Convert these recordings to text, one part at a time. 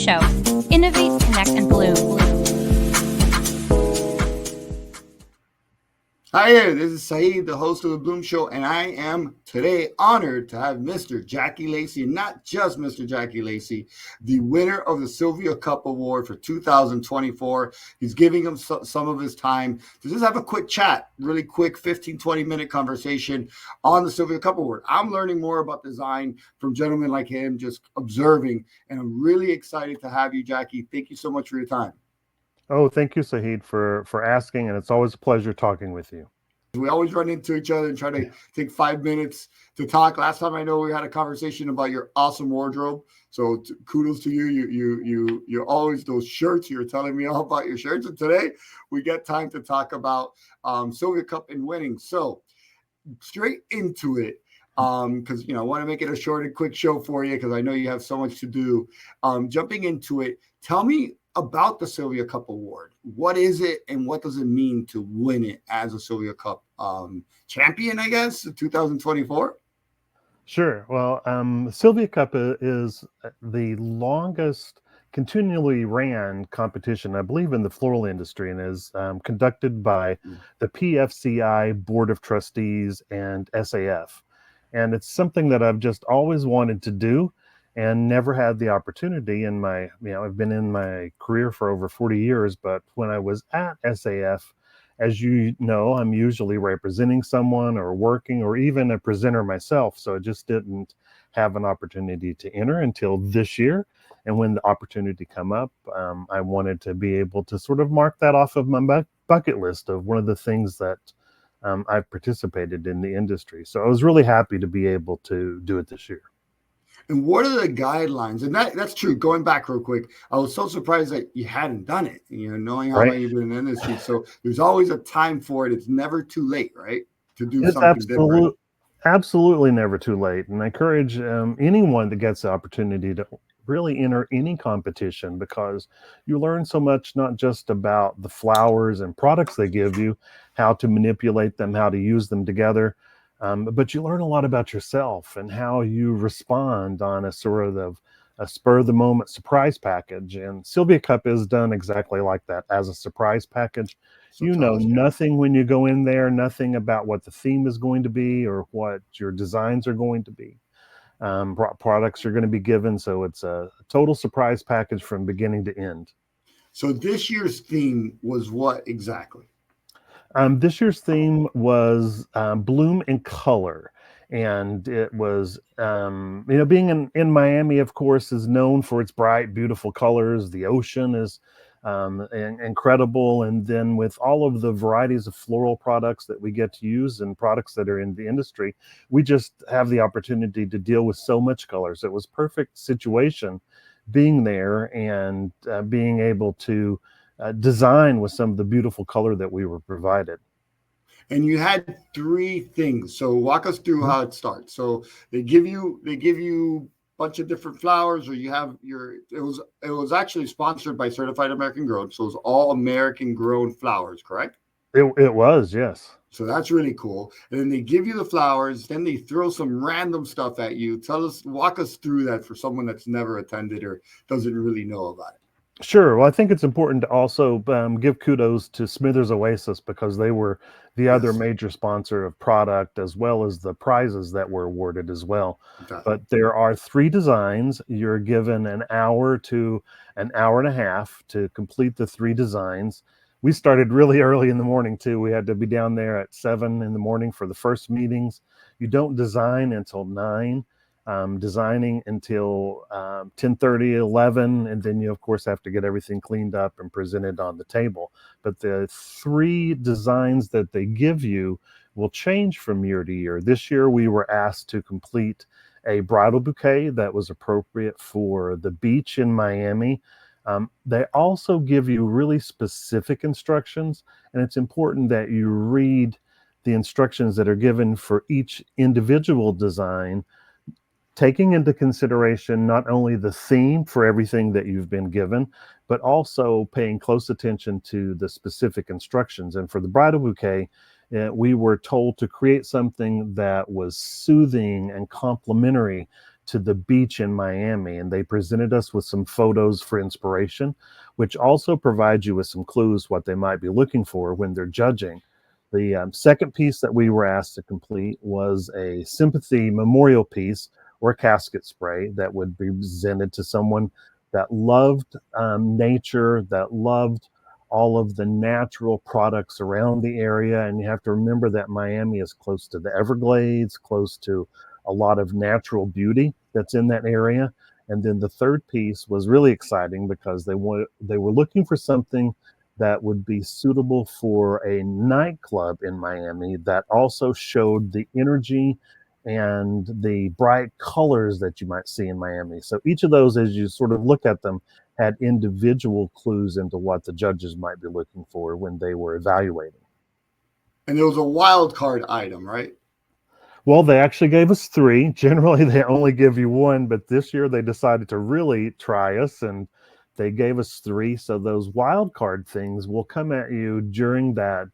Show. Innovate, connect, and bloom. Hi there, this is Saeed, the host of The Bloom Show, and I am today honored to have Mr. Jackie Lacy, and not just Mr. Jackie Lacy, the winner of the Sylvia Cup Award for 2024. He's giving him some of his time to just have a quick chat, really quick 15, 20-minute conversation on the Sylvia Cup Award. I'm learning more about design from gentlemen like him, just observing, and I'm really excited to have you, Jackie. Thank you so much for your time. Oh, thank you, Saeed, for asking, and it's always a pleasure talking with you. We always run into each other and try to take 5 minutes to talk. Last time I know we had a conversation about your awesome wardrobe. So kudos to you. You're always those shirts. You're telling me all about your shirts. And today we get time to talk about Sylvia Cup and winning. So straight into it. Because I want to make it a short and quick show for you because I know you have so much to do. Jumping into it, tell me about the Sylvia Cup Award. What is it and what does it mean to win it as a Sylvia Cup champion, I guess, 2024? Sure. Well, Sylvia Cup is the longest continually ran competition, I believe, in the floral industry, and is conducted by the PFCI Board of Trustees and SAF. And it's something that I've just always wanted to do and never had the opportunity in my, I've been in my career for over 40 years, but when I was at SAF, as you know, I'm usually representing someone or working or even a presenter myself. So I just didn't have an opportunity to enter until this year. And when the opportunity come up, I wanted to be able to sort of mark that off of my bucket list of one of the things that I've participated in the industry. So I was really happy to be able to do it this year. And what are the guidelines? And that's true. Going back real quick, I was so surprised that you hadn't done it, knowing how long you've been in the industry. So there's always a time for it. It's never too late, right? To do something different. Absolutely never too late. And I encourage anyone that gets the opportunity to really enter any competition, because you learn so much, not just about the flowers and products they give you, how to manipulate them, how to use them together, but you learn a lot about yourself and how you respond on a sort of a spur of the moment surprise package. And Sylvia Cup is done exactly like that, as a surprise package. You know nothing when you go in there, nothing about what the theme is going to be or what your designs are going to be. Products are going to be given. So it's a total surprise package from beginning to end. So this year's theme was what exactly? This year's theme was bloom and color. And it was, being in Miami, of course, is known for its bright, beautiful colors. The ocean is incredible. And then with all of the varieties of floral products that we get to use and products that are in the industry, we just have the opportunity to deal with so much color. So it was perfect situation being there and being able to design with some of the beautiful color that we were provided. And you had 3 things. So walk us through how it starts. So they give you a bunch of different flowers, or you have it was actually sponsored by Certified American Grown. So it was all American grown flowers, correct? It was, yes. So that's really cool. And then they give you the flowers, then they throw some random stuff at you. Walk us through that for someone that's never attended or doesn't really know about it. Sure. Well, I think it's important to also give kudos to Smithers Oasis, because they were the other major sponsor of product, as well as the prizes that were awarded as well. Okay. But there are 3 designs. You're given an hour to an hour and a half to complete the 3 designs. We started really early in the morning too. We had to be down there at 7 in the morning for the first meetings. You don't design until 9. Designing until 10:30, 11, and then you of course have to get everything cleaned up and presented on the table. But the 3 designs that they give you will change from year to year. This year we were asked to complete a bridal bouquet that was appropriate for the beach in Miami. They also give you really specific instructions, and it's important that you read the instructions that are given for each individual design, taking into consideration not only the theme for everything that you've been given, but also paying close attention to the specific instructions. And for the bridal bouquet, we were told to create something that was soothing and complementary to the beach in Miami, and they presented us with some photos for inspiration, which also provides you with some clues what they might be looking for when they're judging. The second piece that we were asked to complete was a sympathy memorial piece or casket spray that would be presented to someone that loved nature, that loved all of the natural products around the area. And you have to remember that Miami is close to the Everglades, close to a lot of natural beauty that's in that area. And then the third piece was really exciting because they were looking for something that would be suitable for a nightclub in Miami that also showed the energy and the bright colors that you might see in Miami. So each of those, as you sort of look at them, had individual clues into what the judges might be looking for when they were evaluating. And there was a wild card item, right? Well, they actually gave us 3. Generally, they only give you 1, but this year they decided to really try us, and they gave us 3. So those wild card things will come at you during that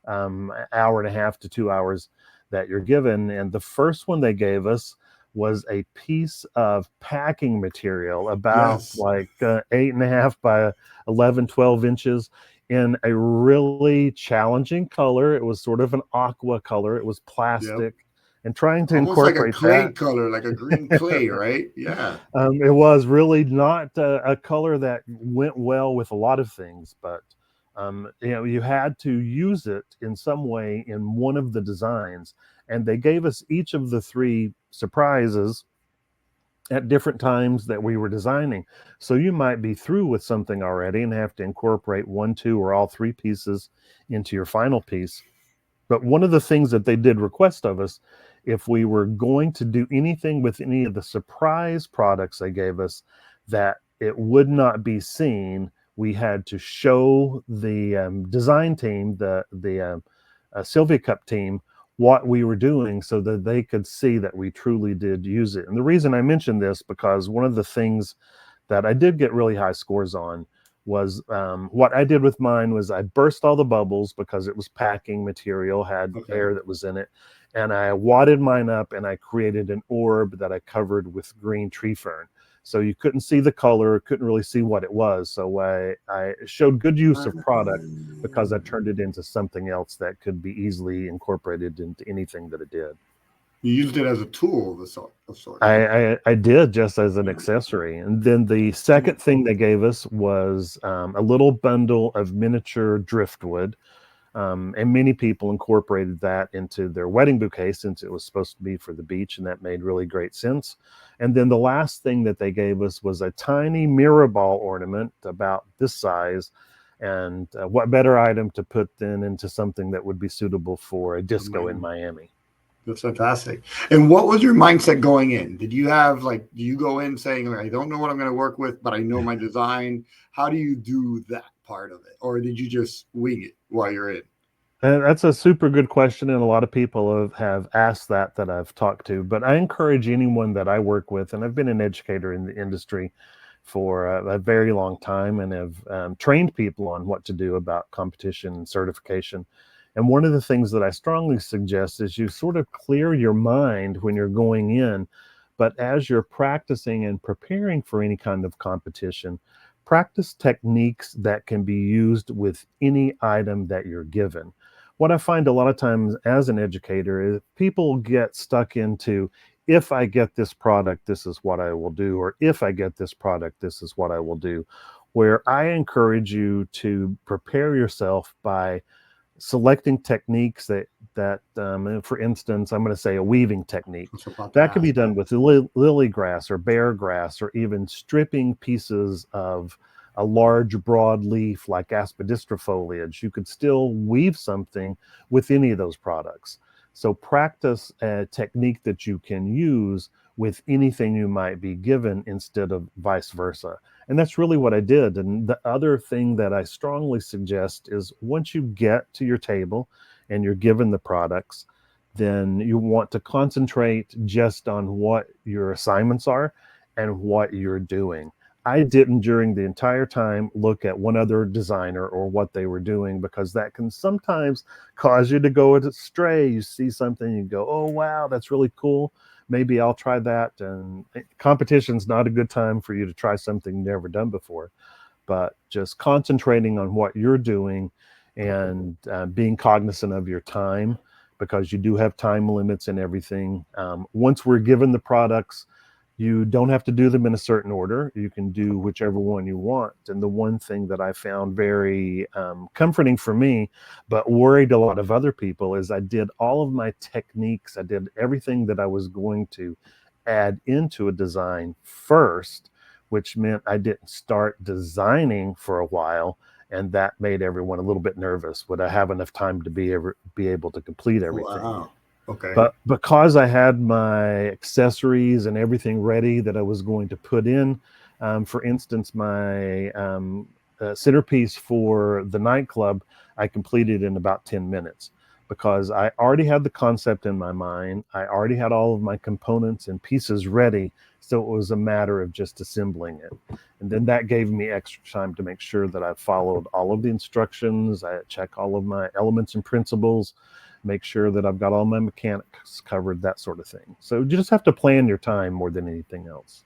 hour and a half to 2 hours that you're given. And the first one they gave us was a piece of packing material about like 8.5 by 11, 12 inches in a really challenging color. It was sort of an aqua color. It was plastic. And trying to almost like a incorporate clay that color, like a green clay, right? Yeah. It was really not a color that went well with a lot of things, but you had to use it in some way in one of the designs, and they gave us each of the 3 surprises at different times that we were designing. So you might be through with something already and have to incorporate 1, 2, or all 3 pieces into your final piece. But one of the things that they did request of us, if we were going to do anything with any of the surprise products they gave us, that it would not be seen, we had to show the design team, the Sylvia Cup team, what we were doing so that they could see that we truly did use it. And the reason I mentioned this, because one of the things that I did get really high scores on was what I did with mine was I burst all the bubbles because it was packing material, had air that was in it. And I wadded mine up and I created an orb that I covered with green tree fern. So you couldn't see the color, couldn't really see what it was. So I showed good use of product because I turned it into something else that could be easily incorporated into anything that it did. You used it as a tool of sorts. I did, just as an accessory. And then the second thing they gave us was a little bundle of miniature driftwood. And many people incorporated that into their wedding bouquet since it was supposed to be for the beach, and that made really great sense. And then the last thing that they gave us was a tiny mirror ball ornament about this size. And what better item to put then into something that would be suitable for a disco in Miami. That's fantastic. And what was your mindset going in? Did you have do you go in saying, I don't know what I'm going to work with, but I know my design? How do you do that part of it? Or did you just wing it while you're in? That's a super good question. And a lot of people have asked that I've talked to, but I encourage anyone that I work with, and I've been an educator in the industry for a very long time and have trained people on what to do about competition and certification. And one of the things that I strongly suggest is you sort of clear your mind when you're going in, but as you're practicing and preparing for any kind of competition, practice techniques that can be used with any item that you're given. What I find a lot of times as an educator is people get stuck into, if I get this product, this is what I will do, or if I get this product, this is what I will do, where I encourage you to prepare yourself by selecting techniques that for instance, I'm going to say a weaving technique that can be done with lily grass or bear grass, or even stripping pieces of a large broad leaf like aspidistra foliage. You could still weave something with any of those products. So practice a technique that you can use with anything you might be given instead of vice versa. And that's really what I did. And the other thing that I strongly suggest is once you get to your table and you're given the products, then you want to concentrate just on what your assignments are and what you're doing. I didn't during the entire time look at one other designer or what they were doing, because that can sometimes cause you to go astray. You see something, you go, oh, wow, that's really cool. maybe I'll try that. And competition's not a good time for you to try something you've never done before, but just concentrating on what you're doing and being cognizant of your time, because you do have time limits and everything. Once we're given the products, you don't have to do them in a certain order. You can do whichever one you want. And the one thing that I found very comforting for me, but worried a lot of other people, is I did all of my techniques. I did everything that I was going to add into a design first, which meant I didn't start designing for a while. And that made everyone a little bit nervous. Would I have enough time to be able to complete everything? Wow. Okay. But because I had my accessories and everything ready that I was going to put in, for instance, my centerpiece for the nightclub, I completed in about 10 minutes because I already had the concept in my mind. I already had all of my components and pieces ready. So it was a matter of just assembling it. And then that gave me extra time to make sure that I followed all of the instructions. I check all of my elements and principles, make sure that I've got all my mechanics covered, that sort of thing. So you just have to plan your time more than anything else.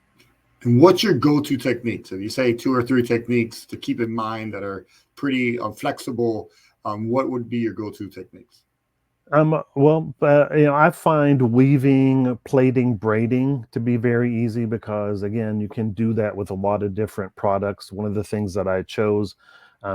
And what's your go-to techniques? If you say 2 or 3 techniques to keep in mind that are pretty flexible, what would be your go-to techniques? I find weaving, plaiting, braiding to be very easy because, again, you can do that with a lot of different products. One of the things that I chose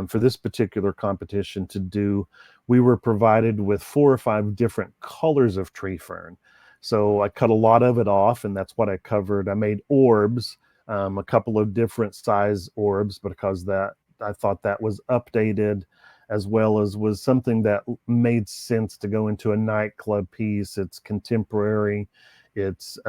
for this particular competition to do, we were provided with 4 or 5 different colors of tree fern. So I cut a lot of it off, and that's what I covered. I made orbs, a couple of different size orbs, because that I thought that was updated, as well as was something that made sense to go into a nightclub piece. It's contemporary. It's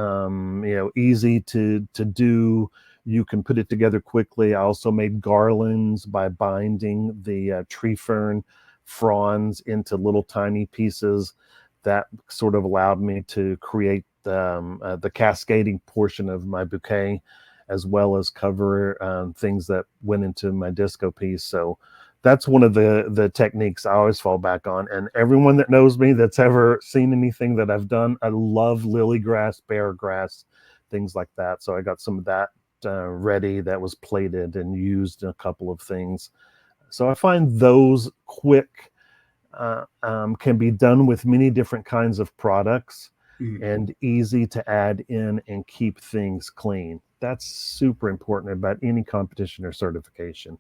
easy to do. You can put it together quickly. I also made garlands by binding the tree fern fronds into little tiny pieces. That sort of allowed me to create the cascading portion of my bouquet, as well as cover things that went into my disco piece. So that's one of the techniques I always fall back on. And everyone that knows me, that's ever seen anything that I've done, I love lily grass, bear grass, things like that. So I got some of that ready that was plated and used in a couple of things. So I find those quick can be done with many different kinds of products, and easy to add in and keep things clean. That's super important about any competition or certification.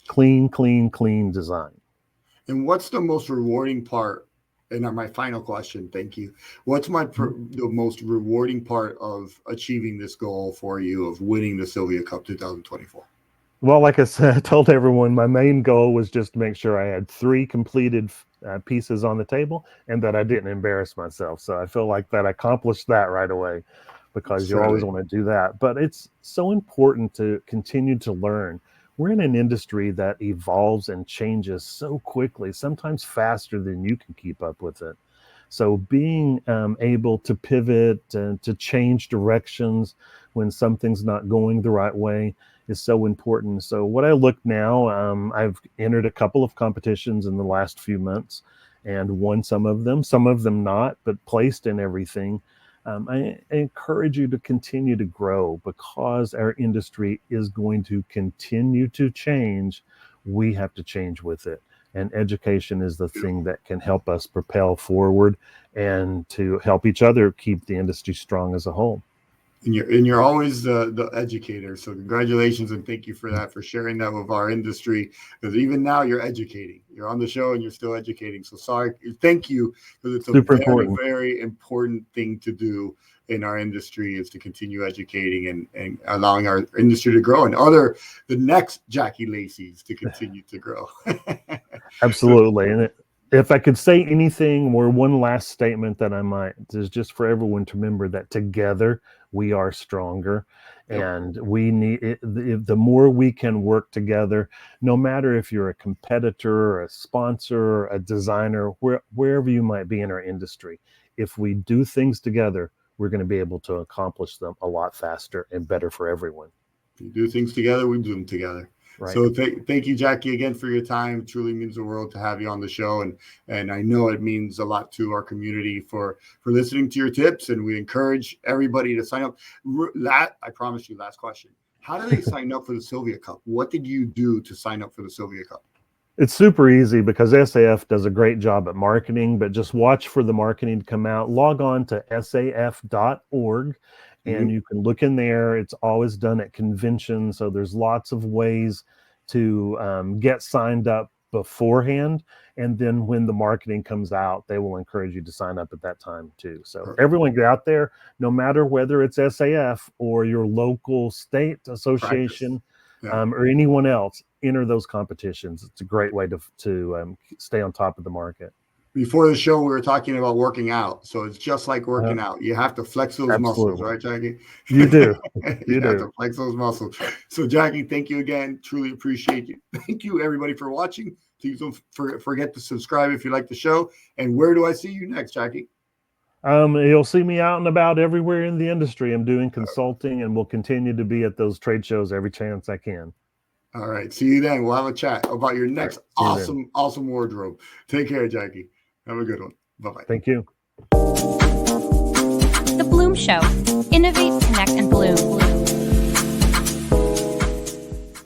Clean, clean, clean design. And what's the most rewarding part? And my final question, thank you. What's the most rewarding part of achieving this goal for you of winning the Sylvia Cup 2024? Well, like I said, I told everyone my main goal was just to make sure I had 3 completed pieces on the table and that I didn't embarrass myself. So I feel like that I accomplished that right away, because you always want to do that. But it's so important to continue to learn. We're in an industry that evolves and changes so quickly, sometimes faster than you can keep up with it. So being able to pivot and to change directions when something's not going the right way is so important. So what I look now, I've entered a couple of competitions in the last few months and won some of them not, but placed in everything. I encourage you to continue to grow, because our industry is going to continue to change. We have to change with it. And education is the thing that can help us propel forward and to help each other keep the industry strong as a whole. And you're always the educator. So congratulations and thank you for that, for sharing that with our industry. Because even now you're educating. You're on the show and you're still educating. So thank you, because it's a very important thing to do in our industry, is to continue educating and allowing our industry to grow, and the next Jackie Lacey's to continue to grow. Absolutely. And if I could say anything, or one last statement that I might, is just for everyone to remember that together we are stronger. Yep. And we need it, the more we can work together, no matter if you're a competitor, a sponsor, a designer, wherever you might be in our industry, if we do things together, we're going to be able to accomplish them a lot faster and better for everyone. If you do things together, we do them together. Right. So thank you, Jackie, again for your time. It truly means the world to have you on the show, and I know it means a lot to our community for listening to your tips. And we encourage everybody to sign up. I promise you. Last question: how do they sign up for the Sylvia Cup? What did you do to sign up for the Sylvia Cup? It's super easy because SAF does a great job at marketing, but just watch for the marketing to come out. Log on to saf.org and you can look in there. It's always done at conventions. So there's lots of ways to get signed up beforehand. And then when the marketing comes out, they will encourage you to sign up at that time too. So everyone get out there, no matter whether it's SAF or your local state association. Or anyone else, enter those competitions. It's a great way to stay on top of the market. Before the show, we were talking about working out. So it's just like working out. You have to flex those muscles, right, Jackie? You do. You have to flex those muscles. So, Jackie, thank you again. Truly appreciate you. Thank you, everybody, for watching. Please don't forget to subscribe if you like the show. And where do I see you next, Jackie? You'll see me out and about everywhere in the industry. I'm doing consulting and will continue to be at those trade shows every chance I can. All right. See you then. We'll have a chat about your next awesome wardrobe. Take care, Jackie. Have a good one. Bye-bye. Thank you. The Bloom Show. Innovate, connect, and bloom.